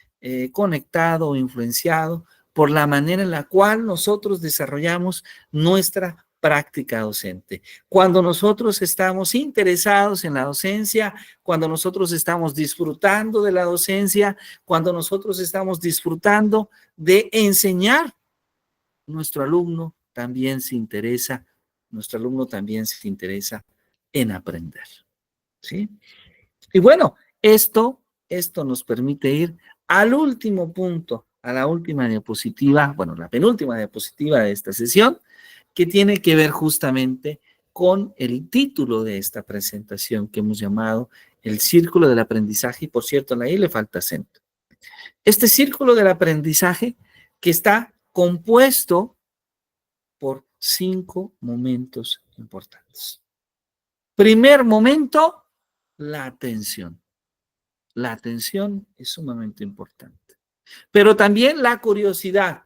conectado o influenciado por la manera en la cual nosotros desarrollamos nuestra práctica docente. Cuando nosotros estamos interesados en la docencia, cuando nosotros estamos disfrutando de la docencia, cuando nosotros estamos disfrutando de enseñar, nuestro alumno también se interesa, en aprender, ¿sí? Y bueno, esto nos permite ir al último punto, a la última diapositiva, bueno, la penúltima diapositiva de esta sesión, que tiene que ver justamente con el título de esta presentación que hemos llamado el círculo del aprendizaje, y por cierto, ahí le falta acento. Este círculo del aprendizaje que está compuesto por 5 momentos importantes. Primer momento, la atención. La atención es sumamente importante, pero también la curiosidad,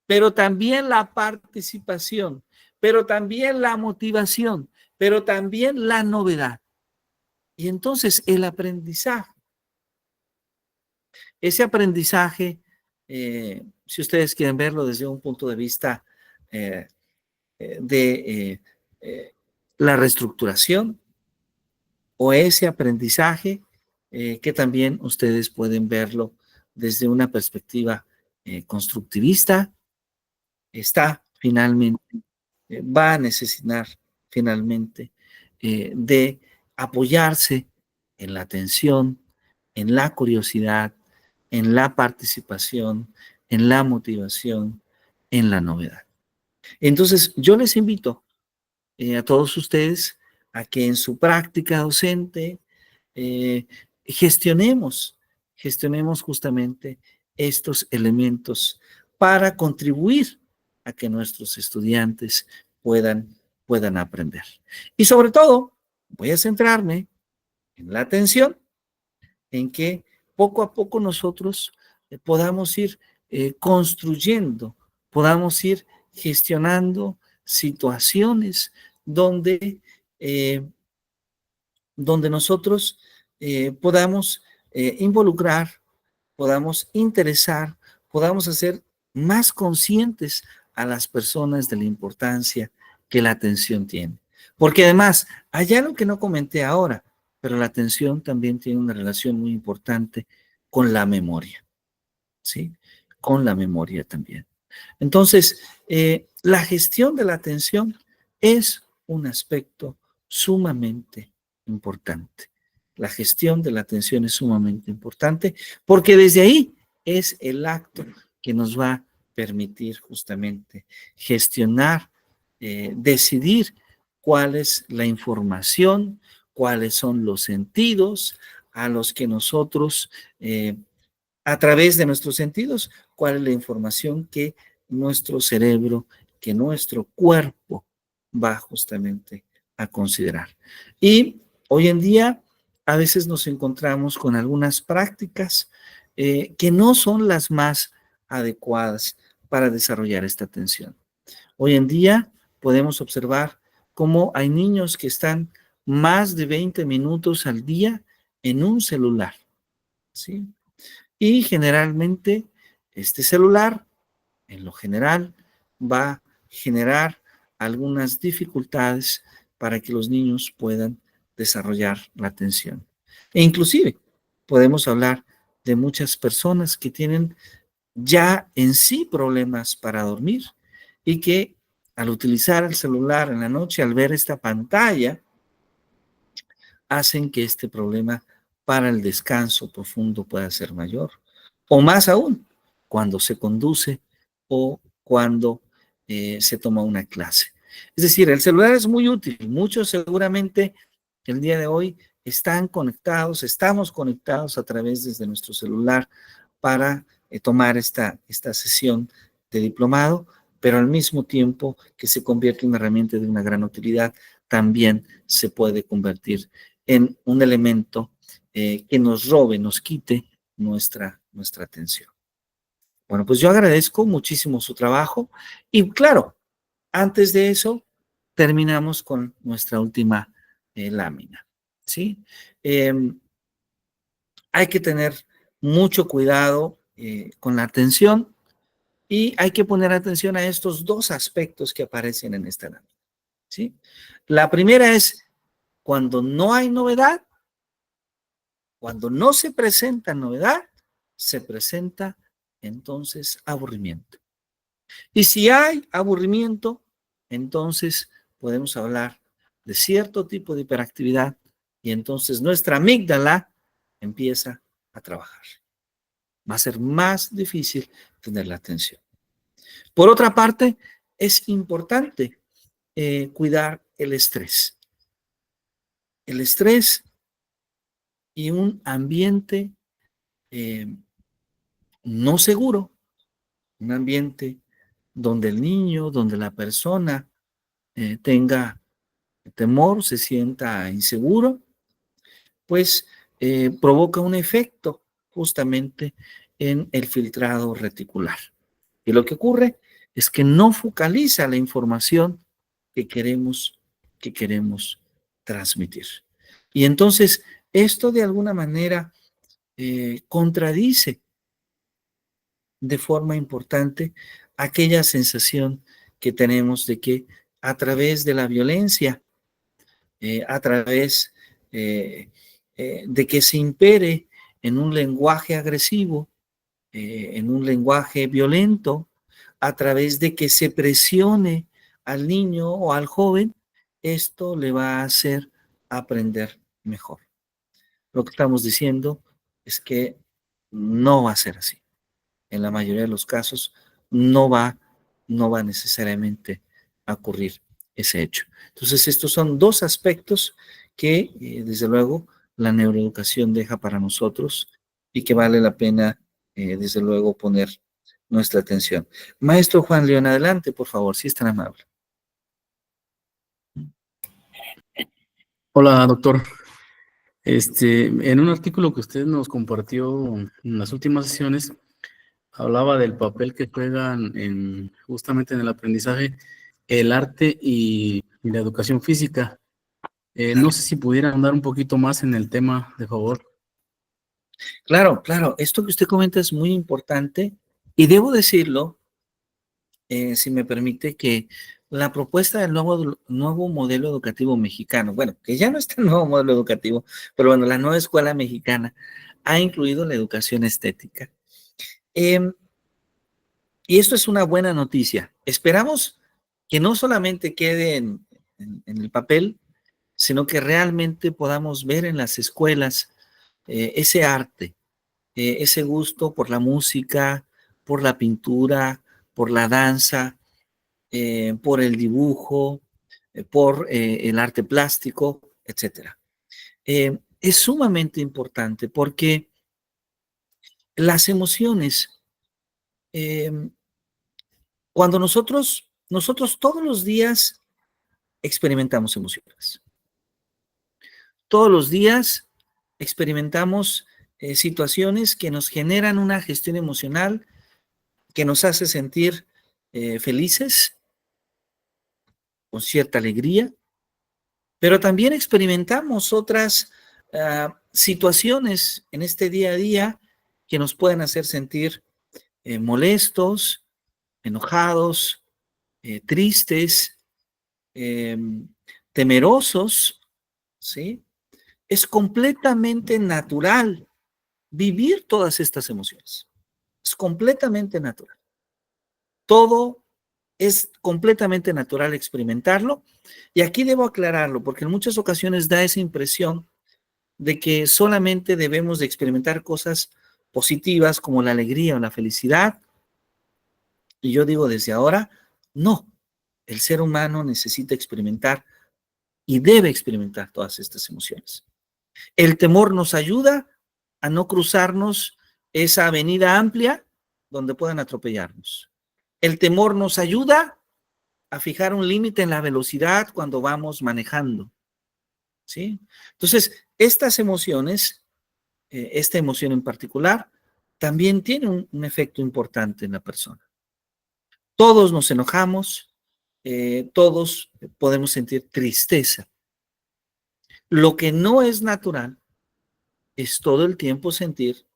pero también la participación, pero también la motivación, pero también la novedad. Y entonces el aprendizaje, ese aprendizaje, si ustedes quieren verlo desde un punto de vista de la reestructuración, o ese aprendizaje que también ustedes pueden verlo desde una perspectiva constructivista, va a necesitar finalmente de apoyarse en la atención, en la curiosidad, en la participación, en la motivación, en la novedad. Entonces, yo les invito a todos ustedes a que en su práctica docente eh, gestionemos, gestionemos justamente estos elementos para contribuir a que nuestros estudiantes puedan aprender. Y sobre todo, voy a centrarme en la atención, en que poco a poco nosotros podamos ir construyendo, podamos ir gestionando situaciones donde, eh, donde nosotros podamos involucrar, podamos interesar, podamos hacer más conscientes a las personas de la importancia que la atención tiene. Porque además, hay algo que no comenté ahora, pero la atención también tiene una relación muy importante con la memoria, ¿sí? Con la memoria también. Entonces, la gestión de la atención es un aspecto sumamente importante. La gestión de la atención es sumamente importante porque desde ahí es el acto que nos va a permitir justamente gestionar, decidir cuál es la información, cuáles son los sentidos a los que nosotros a través de nuestros sentidos, cuál es la información que nuestro cerebro, que nuestro cuerpo va justamente a considerar. Y hoy en día a veces nos encontramos con algunas prácticas que no son las más adecuadas para desarrollar esta atención. Hoy en día podemos observar cómo hay niños que están más de 20 minutos al día en un celular, ¿sí? Y generalmente este celular, en lo general, va a generar algunas dificultades para que los niños puedan desarrollar la atención. E inclusive podemos hablar de muchas personas que tienen ya en sí problemas para dormir y que al utilizar el celular en la noche, al ver esta pantalla, hacen que este problema para el descanso profundo pueda ser mayor. O más aún, cuando se conduce o cuando se toma una clase. Es decir, el celular es muy útil. Muchos seguramente el día de hoy están conectados, estamos conectados a través desde nuestro celular para tomar esta sesión de diplomado, pero al mismo tiempo que se convierte en una herramienta de una gran utilidad, también se puede convertir en un elemento que nos robe, nos quite nuestra atención. Bueno, pues yo agradezco muchísimo su trabajo y claro, antes de eso, terminamos con nuestra última lámina, ¿sí? Hay que tener mucho cuidado con la atención y hay que poner atención a estos dos aspectos que aparecen en esta lámina, ¿sí? La primera es cuando no hay novedad. Cuando no se presenta novedad, se presenta entonces aburrimiento. Y si hay aburrimiento, entonces podemos hablar de cierto tipo de hiperactividad y entonces nuestra amígdala empieza a trabajar. Va a ser más difícil tener la atención. Por otra parte, es importante cuidar el estrés. El estrés y un ambiente no seguro, un ambiente donde el niño, donde la persona tenga temor, se sienta inseguro, pues provoca un efecto justamente en el filtrado reticular. Y lo que ocurre es que no focaliza la información que queremos transmitir. Y entonces esto de alguna manera contradice de forma importante aquella sensación que tenemos de que a través de la violencia, a través de que se impere en un lenguaje agresivo, en un lenguaje violento, a través de que se presione al niño o al joven, esto le va a hacer aprender mejor. Lo que estamos diciendo es que no va a ser así. En la mayoría de los casos no va no va necesariamente a ocurrir ese hecho. Entonces, estos son dos aspectos que, desde luego, la neuroeducación deja para nosotros y que vale la pena, desde luego, poner nuestra atención. Maestro Juan León, adelante, por favor, si es tan amable. Hola, doctor. En un artículo que usted nos compartió en las últimas sesiones, hablaba del papel que juegan justamente en el aprendizaje el arte y la educación física. No sé si pudieran andar un poquito más en el tema, de favor. Claro, claro, esto que usted comenta es muy importante y debo decirlo, si me permite, que la propuesta del nuevo modelo educativo mexicano, bueno, que ya no está el nuevo modelo educativo, pero bueno, la nueva escuela mexicana ha incluido la educación estética. Y esto es una buena noticia. Esperamos que no solamente quede en el papel, sino que realmente podamos ver en las escuelas ese arte, ese gusto por la música, por la pintura, por la danza, por el dibujo, por el arte plástico, etcétera. Es sumamente importante porque las emociones, eh, cuando nosotros todos los días experimentamos emociones. Todos los días experimentamos situaciones que nos generan una gestión emocional que nos hace sentir felices, con cierta alegría, pero también experimentamos otras situaciones en este día a día que nos pueden hacer sentir molestos, enojados, tristes, eh, temerosos, ¿sí? Es completamente natural vivir todas estas emociones. Es completamente natural. Todo es completamente natural experimentarlo. Y aquí debo aclararlo, porque en muchas ocasiones da esa impresión de que solamente debemos de experimentar cosas positivas como la alegría o la felicidad. Y yo digo desde ahora, no. El ser humano necesita experimentar y debe experimentar todas estas emociones. El temor nos ayuda a no cruzarnos esa avenida amplia donde puedan atropellarnos. El temor nos ayuda a fijar un límite en la velocidad cuando vamos manejando, ¿sí? Entonces, estas emociones, esta emoción en particular, también tiene un efecto importante en la persona. Todos nos enojamos, todos podemos sentir tristeza. Lo que no es natural es todo el tiempo sentir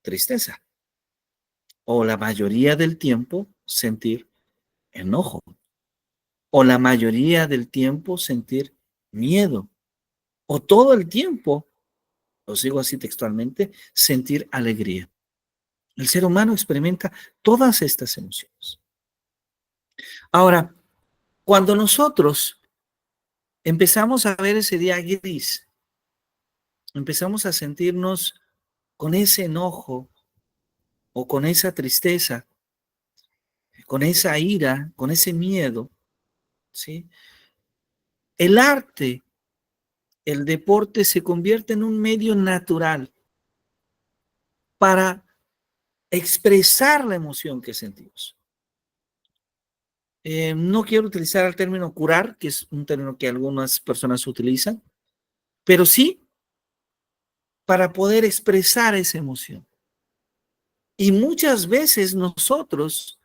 tristeza o la mayoría del tiempo sentir enojo o la mayoría del tiempo sentir miedo o todo el tiempo, os digo así textualmente, sentir alegría. El ser humano experimenta todas estas emociones. Ahora, cuando nosotros empezamos a ver ese día gris, empezamos a sentirnos con ese enojo o con esa tristeza, con esa ira, con ese miedo, ¿sí? El arte, el deporte se convierte en un medio natural para expresar la emoción que sentimos. No quiero utilizar el término curar, que es un término que algunas personas utilizan, pero sí para poder expresar esa emoción. Y muchas veces nosotros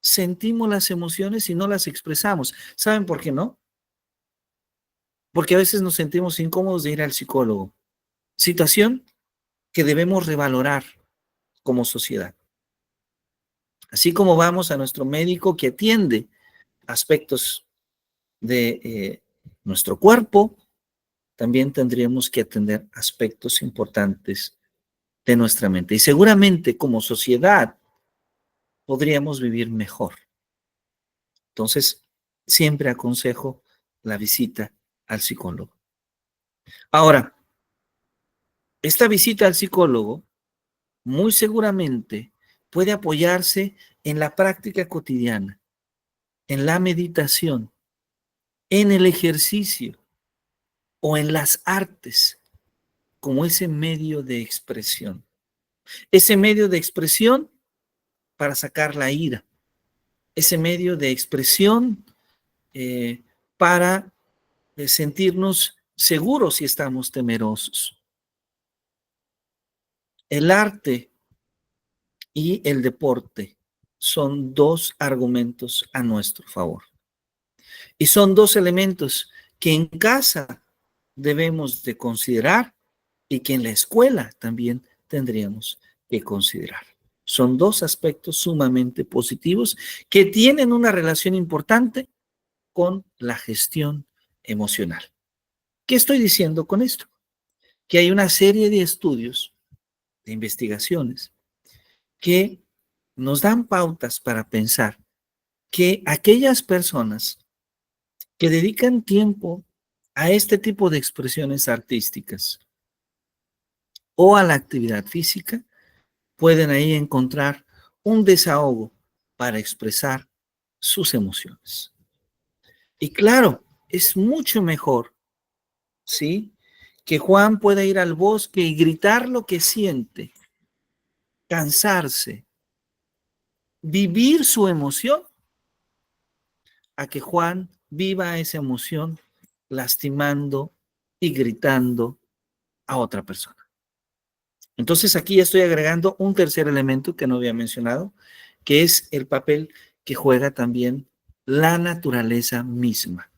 sentimos las emociones y no las expresamos. ¿Saben por qué no? Porque a veces nos sentimos incómodos de ir al psicólogo. Situación que debemos revalorar como sociedad. Así como vamos a nuestro médico que atiende aspectos de nuestro cuerpo, también tendríamos que atender aspectos importantes de nuestra mente. Y seguramente como sociedad podríamos vivir mejor. Entonces, siempre aconsejo la visita al psicólogo. Ahora, esta visita al psicólogo muy seguramente puede apoyarse en la práctica cotidiana. en la meditación, en el ejercicio o en las artes como ese medio de expresión. Ese medio de expresión para sacar la ira. Ese medio de expresión para sentirnos seguros si estamos temerosos. El arte y el deporte son dos argumentos a nuestro favor. Y son dos elementos que en casa debemos de considerar y que en la escuela también tendríamos que considerar. Son dos aspectos sumamente positivos que tienen una relación importante con la gestión emocional. ¿Qué estoy diciendo con esto? Que hay una serie de estudios, de investigaciones, que nos dan pautas para pensar que aquellas personas que dedican tiempo a este tipo de expresiones artísticas o a la actividad física, pueden ahí encontrar un desahogo para expresar sus emociones. Y claro, es mucho mejor, ¿sí?, que Juan pueda ir al bosque y gritar lo que siente, cansarse, vivir su emoción, a que Juan viva esa emoción lastimando y gritando a otra persona. Entonces aquí estoy agregando un tercer elemento que no había mencionado, que es el papel que juega también la naturaleza misma,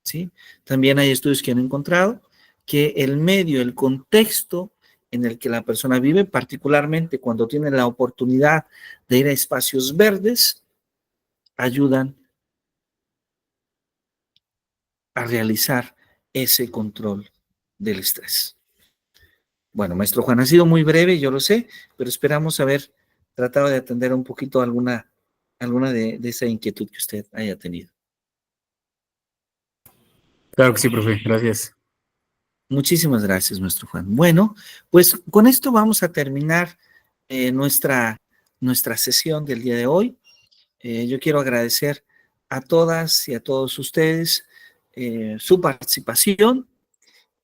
¿sí? También hay estudios que han encontrado que el medio, el contexto en el que la persona vive, particularmente cuando tiene la oportunidad de ir a espacios verdes, ayudan a realizar ese control del estrés. Bueno, maestro Juan, ha sido muy breve, yo lo sé, pero esperamos haber tratado de atender un poquito alguna de esa inquietud que usted haya tenido. Claro que sí, profe, gracias. Muchísimas gracias, maestro Juan. Bueno, pues con esto vamos a terminar nuestra sesión del día de hoy. Yo quiero agradecer a todas y a todos ustedes su participación,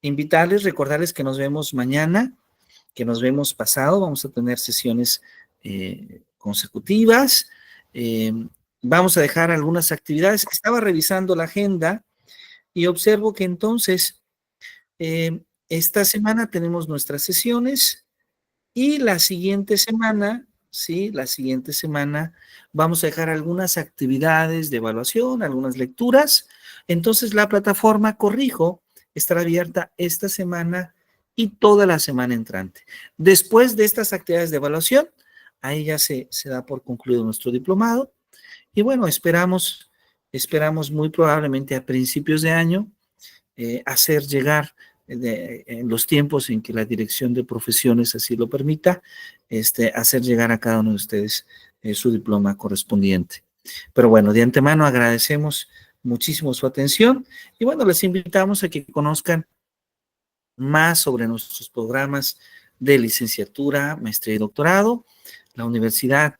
invitarles, recordarles que nos vemos mañana, que nos vemos pasado, vamos a tener sesiones consecutivas, vamos a dejar algunas actividades. Estaba revisando la agenda y observo que entonces esta semana tenemos nuestras sesiones y la siguiente semana, sí, la siguiente semana vamos a dejar algunas actividades de evaluación, algunas lecturas. Entonces la plataforma Corrijo estará abierta esta semana y toda la semana entrante. Después de estas actividades de evaluación, ahí ya se da por concluido nuestro diplomado. Y bueno, esperamos muy probablemente a principios de año hacer llegar en los tiempos en que la Dirección de Profesiones así lo permita, hacer llegar a cada uno de ustedes su diploma correspondiente. Pero bueno, de antemano agradecemos muchísimo su atención y bueno, les invitamos a que conozcan más sobre nuestros programas de licenciatura, maestría y doctorado. La universidad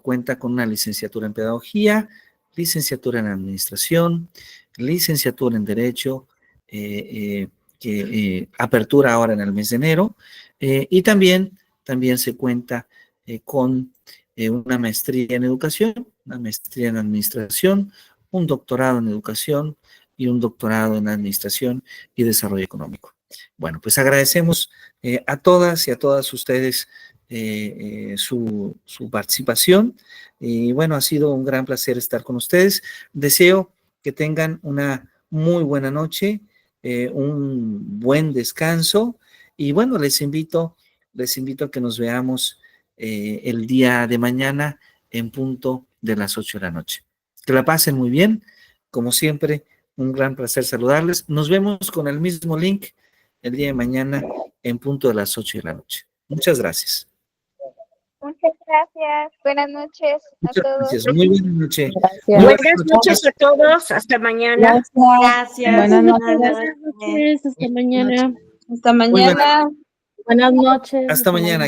cuenta con una licenciatura en pedagogía, licenciatura en administración, licenciatura en derecho, apertura ahora en el mes de enero, y también se cuenta con una maestría en educación, una maestría en administración, un doctorado en educación y un doctorado en administración y desarrollo económico. Bueno, pues agradecemos a todas y a todas ustedes su participación y bueno, ha sido un gran placer estar con ustedes. Deseo que tengan una muy buena noche, un buen descanso y bueno, les invito a que nos veamos el día de mañana en punto de las 8 de la noche. Que la pasen muy bien, como siempre, un gran placer saludarles. Nos vemos con el mismo link el día de mañana en punto de las 8 de la noche. Muchas gracias. Muchas gracias. Buenas noches a todos. Gracias. Muy buena noche. Gracias. Buenas noches a todos. Hasta mañana. Gracias. Buenas noches. Hasta mañana. Hasta mañana. Hasta mañana.